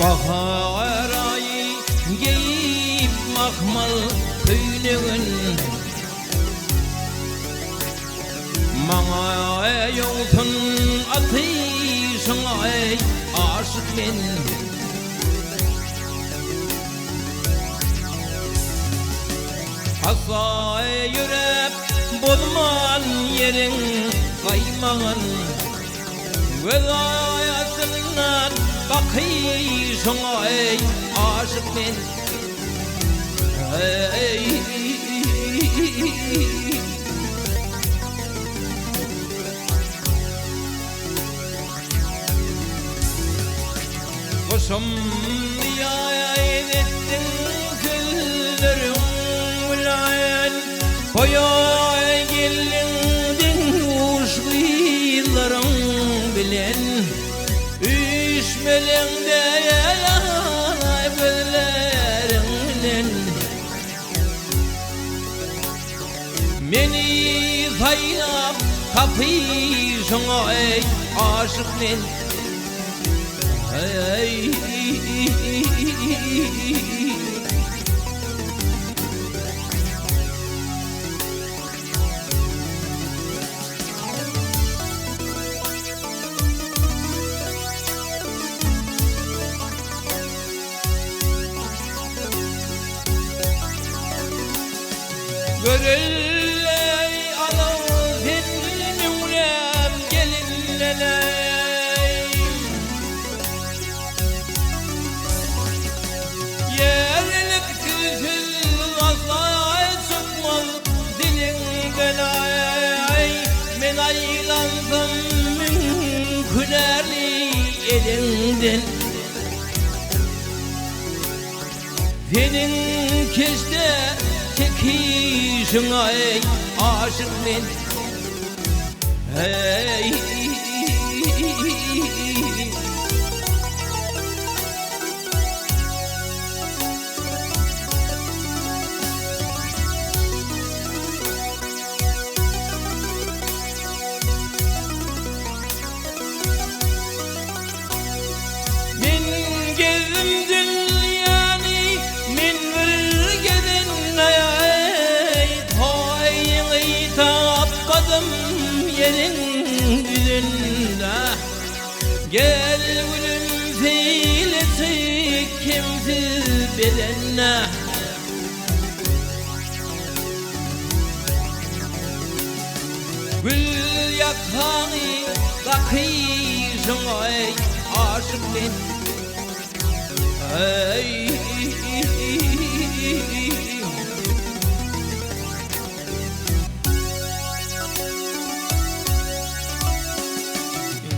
bahar ayı giyip mahmal tüynüğün Mağa yoltun atışın ay aşık men Asa yürep bulman yerin kaymağın Velayatından bakışın ay aşık men Kuşum nihayet ettin küllerim ulan Koya gelindin uşkıylarım bilen Üşmelende yanay gözlerinden Meni saynap kapışın ay aşık men Görülley alın filmimlem gelinleley Yerlik tüzül azay çıkmaz dilin gelay Men aylandım mümkünerli elinden Senin keşte çekişin ay aşık men Men gezdim dünyani men bir geden Tapkadım yerin yüzünde Gel gülüm filesi kimsiz bedenine Gül yakanı bakışın ay aşık men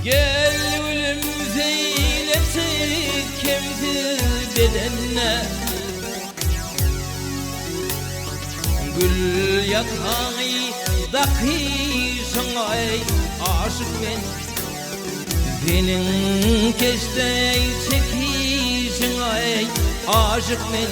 Gel ölüm zeylesi kimsiz bedenine Gül yakanı dakışın ay aşık men Senin keştey çekişin ay aşık men